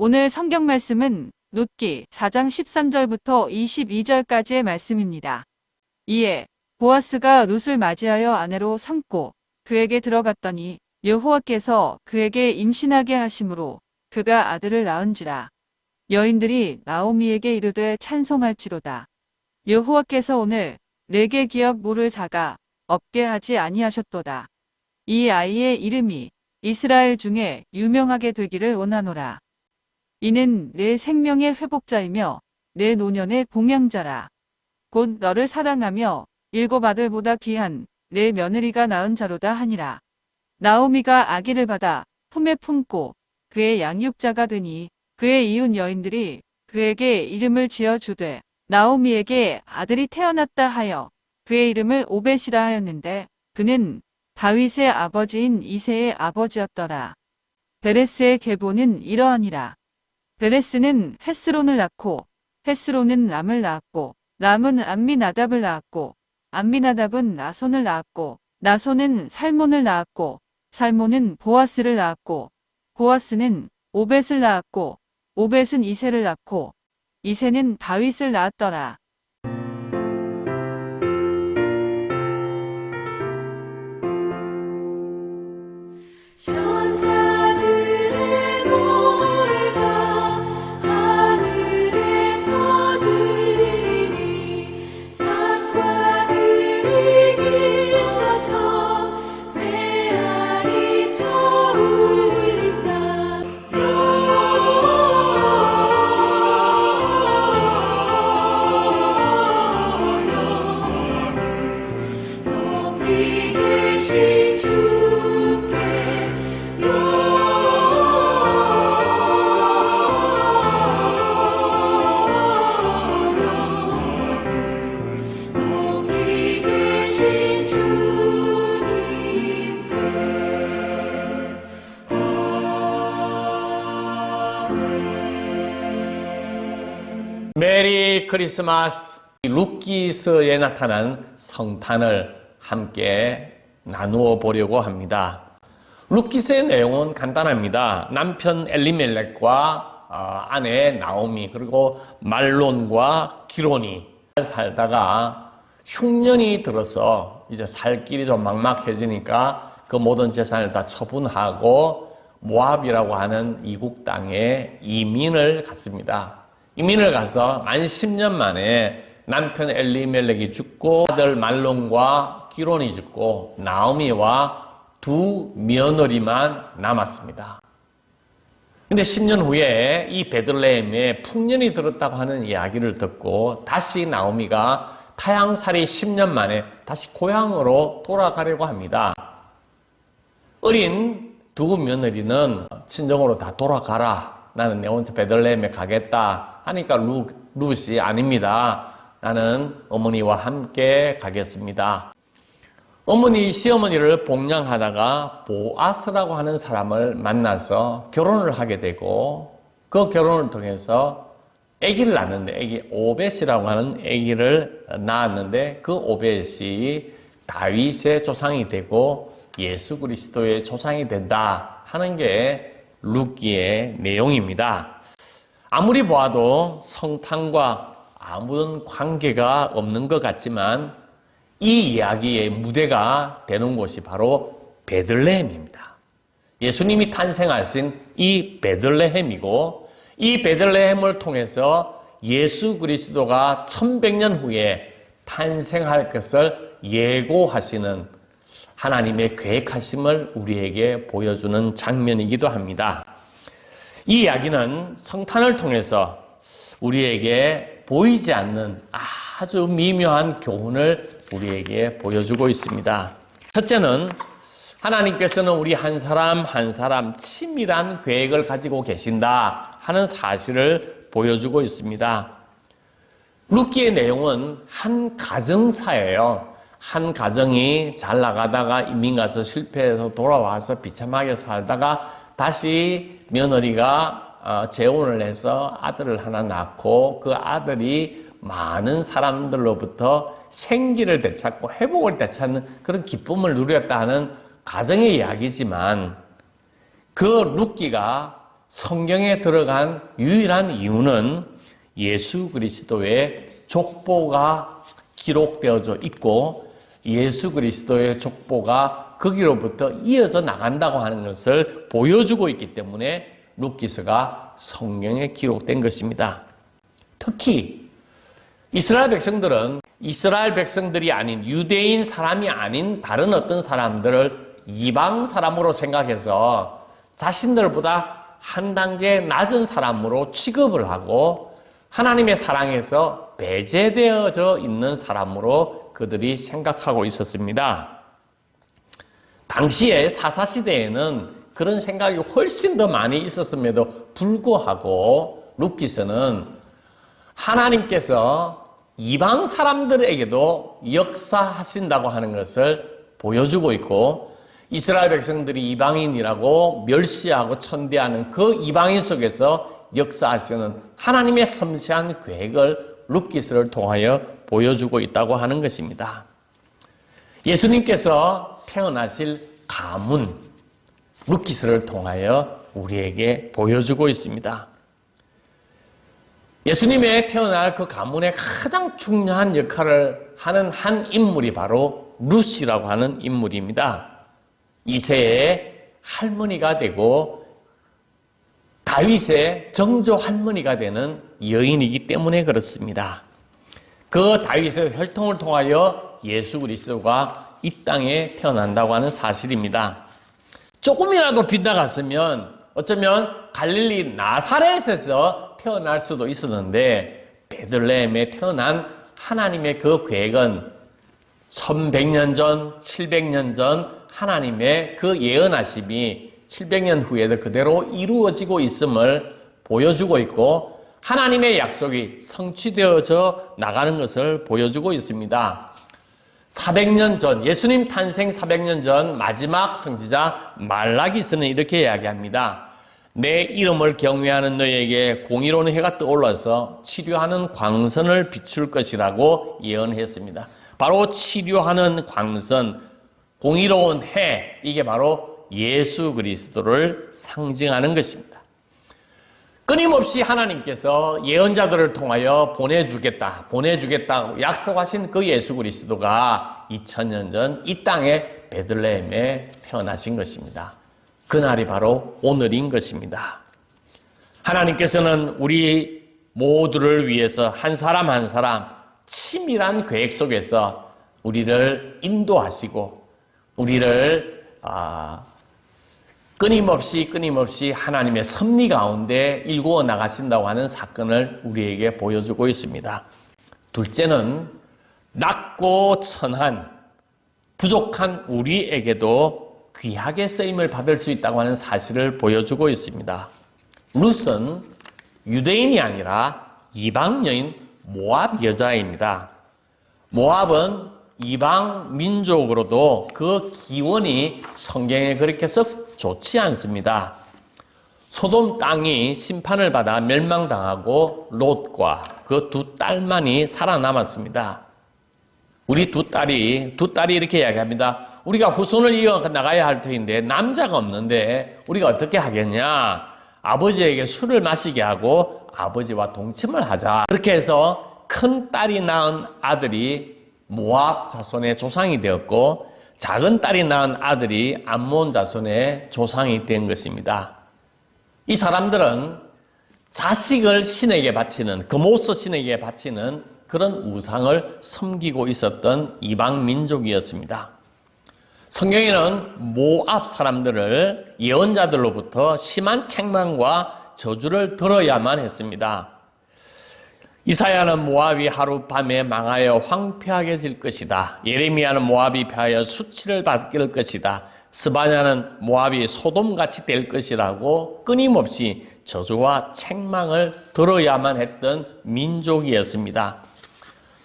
오늘 성경 말씀은 룻기 4장 13절부터 22절까지의 말씀입니다. 이에 보아스가 룻을 맞이하여 아내로 삼고 그에게 들어갔더니 여호와께서 그에게 임신하게 하심으로 그가 아들을 낳은지라. 여인들이 나오미에게 이르되 찬송할지로다. 여호와께서 오늘 내게 기업 물을 자가 없게 하지 아니하셨도다. 이 아이의 이름이 이스라엘 중에 유명하게 되기를 원하노라. 이는 내 생명의 회복자이며 내 노년의 봉양자라. 곧 너를 사랑하며 7 아들보다 귀한 내 며느리가 낳은 자로다 하니라. 나오미가 아기를 받아 품에 품고 그의 양육자가 되니 그의 이웃 여인들이 그에게 이름을 지어 주되 나오미에게 아들이 태어났다 하여 그의 이름을 오벳이라 하였는데 그는 다윗의 아버지인 이새의 아버지였더라. 베레스의 계보는 이러하니라. 베레스는 헤스론을 낳고 헤스론은 람을 낳았고 람은 암미나답을 낳았고 암미나답은 나손을 낳았고 나손은 살몬을 낳았고 살몬은 보아스를 낳았고 보아스는 오벳을 낳았고 오벳은 이새를 낳고 이새는 다윗을 낳았더라. 천사들의 노래가 하늘에서 들리니 산과 들이 기뻐서 메아리 쳐 울린다. 높이 계신 주께 높이 계신 주님께 메리 크리스마스. 룻기서에 나타난 성탄을 함께 나누어 보려고 합니다. 룻기서의 내용은 간단합니다. 남편 엘리멜렉과 아내 나오미 그리고 말론과 기론이 살다가 흉년이 들어서 이제 살 길이 좀 막막해지니까 그 모든 재산을 다 처분하고 모압이라고 하는 이국 땅에 이민을 갔습니다. 이민을 가서 만 10년 만에 남편 엘리멜렉이 죽고 아들 말론과 기론이 죽고 나오미와 2 며느리만 남았습니다. 근데 10년 후에 이 베들레헴에 풍년이 들었다고 하는 이야기를 듣고 다시 나오미가 타향살이 10년 만에 다시 고향으로 돌아가려고 합니다. 어린 2 며느리는 친정으로 다 돌아가라. 나는 내 혼자 베들레헴에 가겠다 하니까 룻이 아닙니다. 나는 어머니와 함께 가겠습니다. 어머니, 시어머니를 복양하다가 보아스라고 하는 사람을 만나서 결혼을 하게 되고 그 결혼을 통해서 아기를 낳았는데 아기 오벳이라고 하는 아기를 낳았는데 그 오벳이 다윗의 조상이 되고 예수 그리스도의 조상이 된다 하는 게 룻기의 내용입니다. 아무리 보아도 성탄과 아무런 관계가 없는 것 같지만 이 이야기의 무대가 되는 곳이 바로 베들레헴입니다. 예수님이 탄생하신 이 베들레헴이고 이 베들레헴을 통해서 예수 그리스도가 1100년 후에 탄생할 것을 예고하시는 하나님의 계획하심을 우리에게 보여주는 장면이기도 합니다. 이 이야기는 성탄을 통해서 우리에게 보이지 않는 아주 미묘한 교훈을 우리에게 보여주고 있습니다. 첫째는 하나님께서는 우리 한 사람 한 사람 치밀한 계획을 가지고 계신다 하는 사실을 보여주고 있습니다. 룻기의 내용은 한 가정사예요. 한 가정이 잘 나가다가 이민 가서 실패해서 돌아와서 비참하게 살다가 다시 며느리가 재혼을 해서 아들을 하나 낳고 그 아들이 많은 사람들로부터 생기를 되찾고 회복을 되찾는 그런 기쁨을 누렸다 하는 가정의 이야기지만 그 룻기가 성경에 들어간 유일한 이유는 예수 그리스도의 족보가 기록되어져 있고 예수 그리스도의 족보가 거기로부터 이어서 나간다고 하는 것을 보여주고 있기 때문에 룻기서가 성경에 기록된 것입니다. 특히 이스라엘 백성들은 이스라엘 백성들이 아닌 유대인 사람이 아닌 다른 어떤 사람들을 이방 사람으로 생각해서 자신들보다 한 단계 낮은 사람으로 취급을 하고 하나님의 사랑에서 배제되어져 있는 사람으로 그들이 생각하고 있었습니다. 당시에 사사시대에는 그런 생각이 훨씬 더 많이 있었음에도 불구하고 룻기서는 하나님께서 이방 사람들에게도 역사하신다고 하는 것을 보여주고 있고 이스라엘 백성들이 이방인이라고 멸시하고 천대하는 그 이방인 속에서 역사하시는 하나님의 섬세한 계획을 룻기서를 통하여 보여주고 있다고 하는 것입니다. 예수님께서 태어나실 가문 룻기서를 통하여 우리에게 보여주고 있습니다. 예수님의 태어날 그 가문의 가장 중요한 역할을 하는 한 인물이 바로 룻이라고 하는 인물입니다. 이새의 할머니가 되고 다윗의 정조 할머니가 되는 여인이기 때문에 그렇습니다. 그 다윗의 혈통을 통하여 예수 그리스도가 이 땅에 태어난다고 하는 사실입니다. 조금이라도 빗나갔으면 어쩌면 갈릴리 나사렛에서 태어날 수도 있었는데 베들레헴에 태어난 하나님의 그 계획은 1100년 전, 700년 전 하나님의 그 예언하심이 700년 후에도 그대로 이루어지고 있음을 보여주고 있고 하나님의 약속이 성취되어져 나가는 것을 보여주고 있습니다. 400년 전, 예수님 탄생 400년 전 마지막 선지자 말라기서는 이렇게 이야기합니다. 내 이름을 경외하는 너에게 공의로운 해가 떠올라서 치료하는 광선을 비출 것이라고 예언했습니다. 바로 치료하는 광선, 공의로운 해, 이게 바로 예수 그리스도를 상징하는 것입니다. 끊임없이 하나님께서 예언자들을 통하여 보내주겠다고 약속하신 그 예수 그리스도가 2000년 전 이 땅에 베들레헴에 태어나신 것입니다. 그날이 바로 오늘인 것입니다. 하나님께서는 우리 모두를 위해서 한 사람 한 사람 치밀한 계획 속에서 우리를 인도하시고 우리를 끊임없이 하나님의 섭리 가운데 일구어 나가신다고 하는 사건을 우리에게 보여주고 있습니다. 둘째는 낮고 천한 부족한 우리에게도 귀하게 쓰임을 받을 수 있다고 하는 사실을 보여주고 있습니다. 룻은 유대인이 아니라 이방 여인 모압 여자입니다. 모압은 이방 민족으로도 그 기원이 성경에 그렇게 썩 좋지 않습니다. 소돔 땅이 심판을 받아 멸망당하고 롯과 그 두 딸만이 살아남았습니다. 우리 두 딸이 이렇게 이야기합니다. 우리가 후손을 이어나가야 할 터인데 남자가 없는데 우리가 어떻게 하겠냐? 아버지에게 술을 마시게 하고 아버지와 동침을 하자. 그렇게 해서 큰 딸이 낳은 아들이 모압 자손의 조상이 되었고 작은 딸이 낳은 아들이 암몬 자손의 조상이 된 것입니다. 이 사람들은 자식을 신에게 바치는, 그모스 신에게 바치는 그런 우상을 섬기고 있었던 이방 민족이었습니다. 성경에는 모압 사람들을 예언자들로부터 심한 책망과 저주를 들어야만 했습니다. 이사야는 모압이 하룻밤에 망하여 황폐하게 질 것이다. 예레미야는 모압이 패하여 수치를 받을 것이다. 스바냐는 모압이 소돔같이 될 것이라고 끊임없이 저주와 책망을 들어야만 했던 민족이었습니다.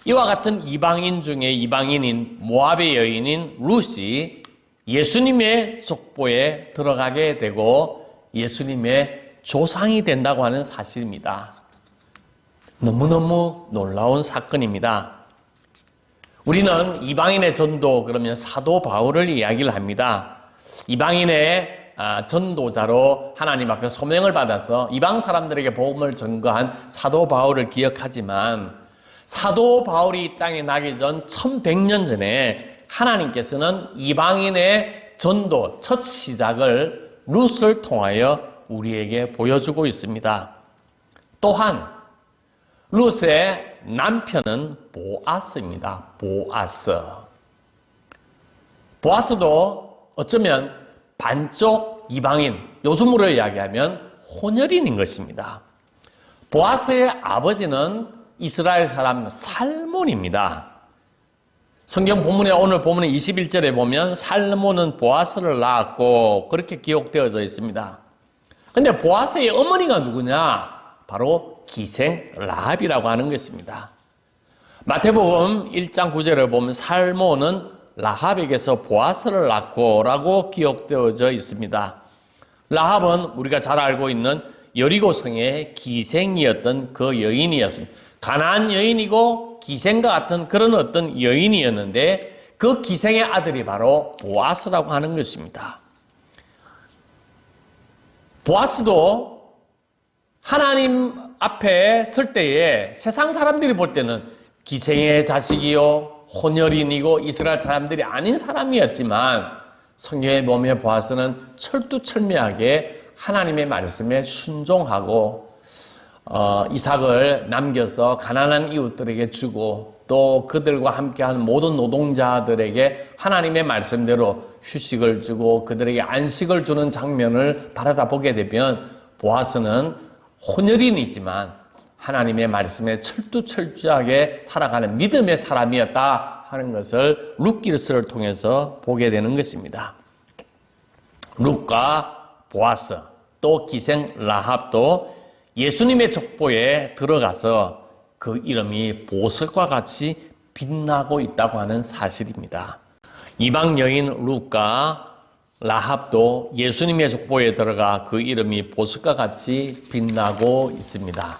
이와 같은 이방인 중에 이방인인 모압의 여인인 룻이 예수님의 족보에 들어가게 되고 예수님의 조상이 된다고 하는 사실입니다. 너무너무 놀라운 사건입니다. 우리는 이방인의 전도 그러면 사도 바울을 이야기를 합니다. 이방인의 전도자로 하나님 앞에 소명을 받아서 이방 사람들에게 복음을 전거한 사도 바울을 기억하지만 사도 바울이 이 땅에 나기 전 1100년 전에 하나님께서는 이방인의 전도 첫 시작을 룻을 통하여 우리에게 보여주고 있습니다. 또한 룻의 남편은 보아스입니다. 보아스도 어쩌면 반쪽 이방인, 요즘으로 이야기하면 혼혈인인 것입니다. 보아스의 아버지는 이스라엘 사람 살몬입니다. 성경 본문에 오늘 본문의 21절에 보면 살몬은 보아스를 낳았고 그렇게 기록되어져 있습니다. 근데 보아스의 어머니가 누구냐? 바로 기생 라합이라고 하는 것입니다. 마태복음 1장 9절에 보면 살몬은 라합에게서 보아스를 낳고 라고 기록되어져 있습니다. 라합은 우리가 잘 알고 있는 여리고성의 기생이었던 그 여인이었습니다. 가나안 여인이고 기생과 같은 그런 어떤 여인이었는데 그 기생의 아들이 바로 보아스라고 하는 것입니다. 보아스도 하나님 앞에 설 때에 세상 사람들이 볼 때는 기생의 자식이요 혼혈인이고 이스라엘 사람들이 아닌 사람이었지만 성경에 보면 보아스는 철두철미하게 하나님의 말씀에 순종하고 이삭을 남겨서 가난한 이웃들에게 주고 또 그들과 함께하는 모든 노동자들에게 하나님의 말씀대로 휴식을 주고 그들에게 안식을 주는 장면을 바라다 보게 되면 보아스는 혼혈인이지만 하나님의 말씀에 철두철저하게 살아가는 믿음의 사람이었다 하는 것을 룻기스를 통해서 보게 되는 것입니다. 룻과 보아스 또 기생 라합도 예수님의 족보에 들어가서 그 이름이 보석과 같이 빛나고 있다고 하는 사실입니다. 이방 여인 룻과 라합도 예수님의 족보에 들어가 그 이름이 보석과 같이 빛나고 있습니다.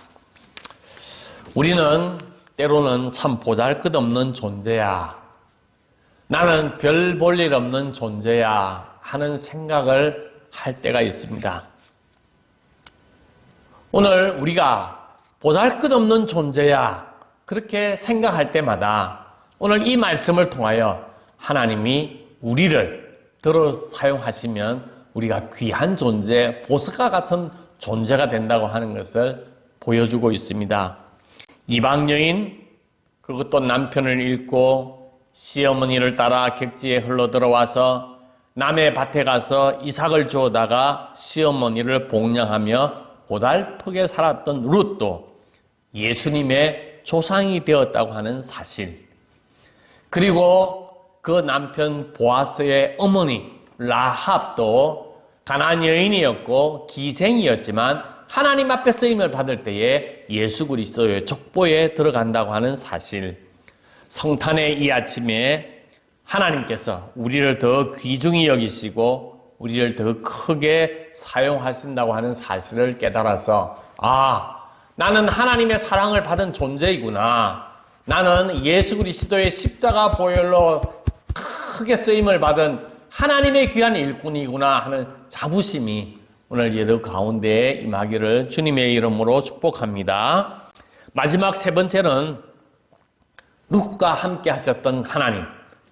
우리는 때로는 참 보잘것없는 존재야. 나는 별 볼 일 없는 존재야 하는 생각을 할 때가 있습니다. 오늘 우리가 보잘것없는 존재야 그렇게 생각할 때마다 오늘 이 말씀을 통하여 하나님이 우리를 들어 사용하시면 우리가 귀한 존재, 보석과 같은 존재가 된다고 하는 것을 보여주고 있습니다. 이방 여인 그리고 또 남편을 잃고 시어머니를 따라 객지에 흘러 들어와서 남의 밭에 가서 이삭을 주워다가 시어머니를 복양하며 고달프게 살았던 룻도 예수님의 조상이 되었다고 하는 사실, 그리고 그 남편 보아스의 어머니 라합도 가나안 여인이었고 기생이었지만 하나님 앞에 쓰임을 받을 때에 예수 그리스도의 족보에 들어간다고 하는 사실, 성탄의 이 아침에 하나님께서 우리를 더 귀중히 여기시고 우리를 더 크게 사용하신다고 하는 사실을 깨달아서 나는 하나님의 사랑을 받은 존재이구나. 나는 예수 그리스도의 십자가 보혈로 크게 쓰임을 받은 하나님의 귀한 일꾼이구나 하는 자부심이 오늘 여러 가운데에 임하기를 주님의 이름으로 축복합니다. 마지막 세 번째는 룻과 함께 하셨던 하나님,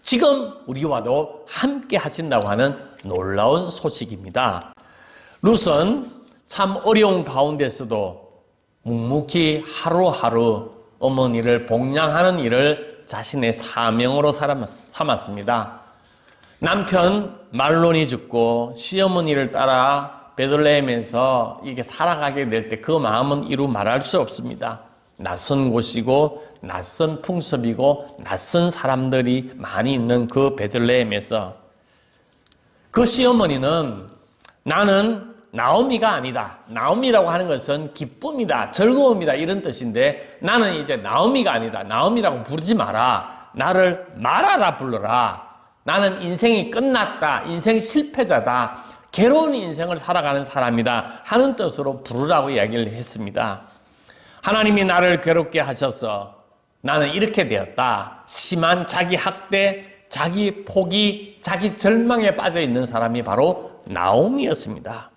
지금 우리와도 함께 하신다고 하는 놀라운 소식입니다. 룻은 참 어려운 가운데서도 묵묵히 하루하루 어머니를 복양하는 일을 자신의 사명으로 삼았습니다. 남편 말론이 죽고 시어머니를 따라 베들레헴에서 이게 살아가게 될 때 그 마음은 이루 말할 수 없습니다. 낯선 곳이고 낯선 풍습이고 낯선 사람들이 많이 있는 그 베들레헴에서 그 시어머니는 나는 나오미가 아니다. 나오미라고 하는 것은 기쁨이다, 즐거움이다 이런 뜻인데 나는 이제 나오미가 아니다. 나오미라고 부르지 마라. 나를 마라라 불러라. 나는 인생이 끝났다. 인생 실패자다. 괴로운 인생을 살아가는 사람이다 하는 뜻으로 부르라고 이야기를 했습니다. 하나님이 나를 괴롭게 하셔서 나는 이렇게 되었다. 심한 자기 학대, 자기 포기, 자기 절망에 빠져 있는 사람이 바로 나오미였습니다.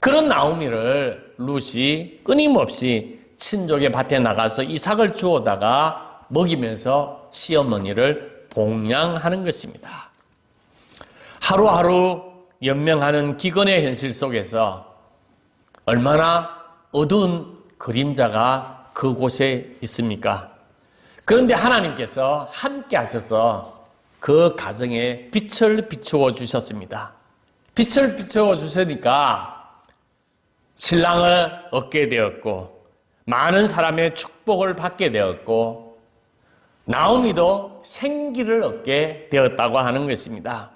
그런 나오미를 룻이 끊임없이 친족의 밭에 나가서 이삭을 주워다가 먹이면서 시어머니를 봉양하는 것입니다. 하루하루 연명하는 기근의 현실 속에서 얼마나 어두운 그림자가 그곳에 있습니까? 그런데 하나님께서 함께 하셔서 그 가정에 빛을 비추어 주셨습니다. 빛을 비추어 주시니까 신랑을 얻게 되었고 많은 사람의 축복을 받게 되었고 나오미도 생기를 얻게 되었다고 하는 것입니다.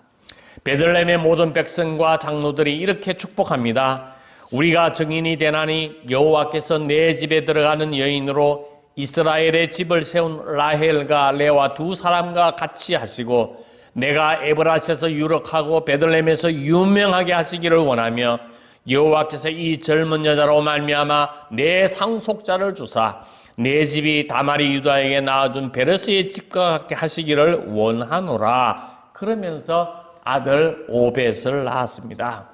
베들레헴의 모든 백성과 장로들이 이렇게 축복합니다. 우리가 증인이 되나니 여호와께서 내 집에 들어가는 여인으로 이스라엘의 집을 세운 라헬과 레와 두 사람과 같이 하시고 내가 에브라스에서 유력하고 베들레헴에서 유명하게 하시기를 원하며 여호와께서 이 젊은 여자로 말미암아 내 상속자를 주사 내 집이 다말이 유다에게 낳아준 베르스의 집과 같게 하시기를 원하노라. 그러면서 아들 오벳을 낳았습니다.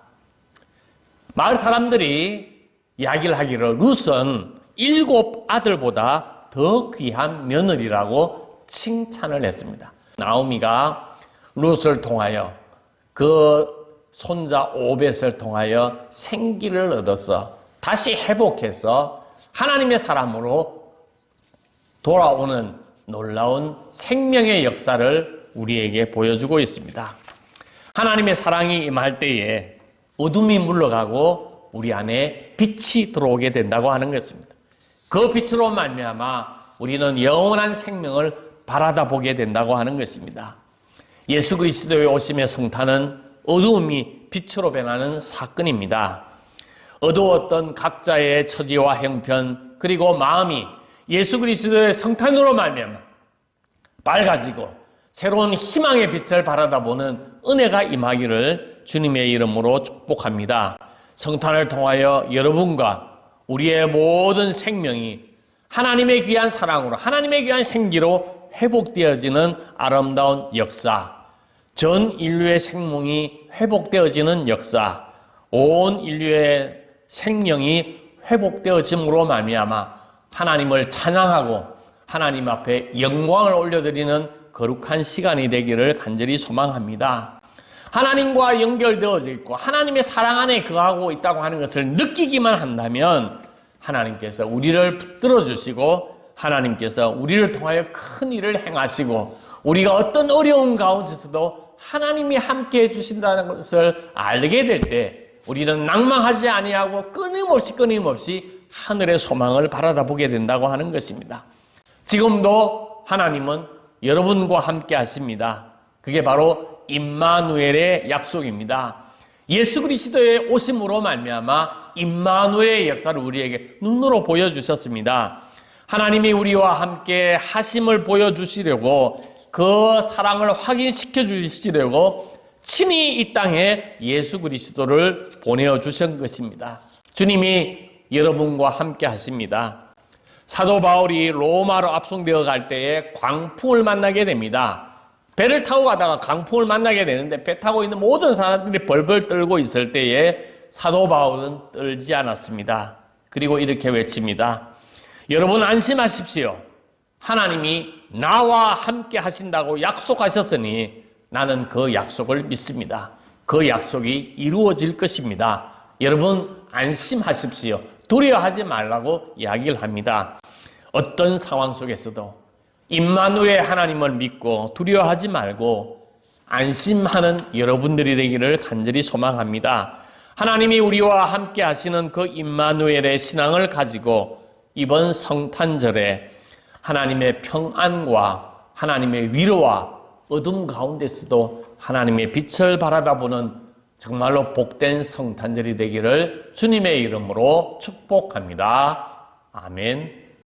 마을 사람들이 이야기를 하기를 룻은 7 아들보다 더 귀한 며느리라고 칭찬을 했습니다. 나오미가 룻을 통하여 그 손자 오벳을 통하여 생기를 얻어서 다시 회복해서 하나님의 사람으로 돌아오는 놀라운 생명의 역사를 우리에게 보여주고 있습니다. 하나님의 사랑이 임할 때에 어둠이 물러가고 우리 안에 빛이 들어오게 된다고 하는 것입니다. 그 빛으로 말미암아 우리는 영원한 생명을 바라다 보게 된다고 하는 것입니다. 예수 그리스도의 오심의 성탄은 어두움이 빛으로 변하는 사건입니다. 어두웠던 각자의 처지와 형편 그리고 마음이 예수 그리스도의 성탄으로 말미암아 밝아지고 새로운 희망의 빛을 바라다 보는 은혜가 임하기를 주님의 이름으로 축복합니다. 성탄을 통하여 여러분과 우리의 모든 생명이 하나님의 귀한 사랑으로 하나님의 귀한 생기로 회복되어지는 아름다운 역사, 전 인류의 생명이 회복되어지는 역사, 온 인류의 생명이 회복되어짐으로 말미암아 하나님을 찬양하고 하나님 앞에 영광을 올려드리는 거룩한 시간이 되기를 간절히 소망합니다. 하나님과 연결되어져 있고 하나님의 사랑 안에 거하고 있다고 하는 것을 느끼기만 한다면 하나님께서 우리를 붙들어 주시고 하나님께서 우리를 통하여 큰 일을 행하시고 우리가 어떤 어려운 가운데서도 하나님이 함께 해주신다는 것을 알게 될 때 우리는 낭망하지 아니하고 끊임없이 하늘의 소망을 바라다 보게 된다고 하는 것입니다. 지금도 하나님은 여러분과 함께 하십니다. 그게 바로 임마누엘의 약속입니다. 예수 그리스도의 오심으로 말미암아 임마누엘의 역사를 우리에게 눈으로 보여주셨습니다. 하나님이 우리와 함께 하심을 보여주시려고 그 사랑을 확인시켜 주시려고 친히 이 땅에 예수 그리스도를 보내어 주신 것입니다. 주님이 여러분과 함께 하십니다. 사도 바울이 로마로 압송되어 갈 때에 광풍을 만나게 됩니다. 배를 타고 가다가 광풍을 만나게 되는데 배 타고 있는 모든 사람들이 벌벌 떨고 있을 때에 사도 바울은 떨지 않았습니다. 그리고 이렇게 외칩니다. 여러분 안심하십시오. 하나님이 나와 함께 하신다고 약속하셨으니 나는 그 약속을 믿습니다. 그 약속이 이루어질 것입니다. 여러분 안심하십시오. 두려워하지 말라고 이야기를 합니다. 어떤 상황 속에서도 임마누엘의 하나님을 믿고 두려워하지 말고 안심하는 여러분들이 되기를 간절히 소망합니다. 하나님이 우리와 함께 하시는 그 임마누엘의 신앙을 가지고 이번 성탄절에 하나님의 평안과 하나님의 위로와 어둠 가운데서도 하나님의 빛을 바라다보는 정말로 복된 성탄절이 되기를 주님의 이름으로 축복합니다. 아멘.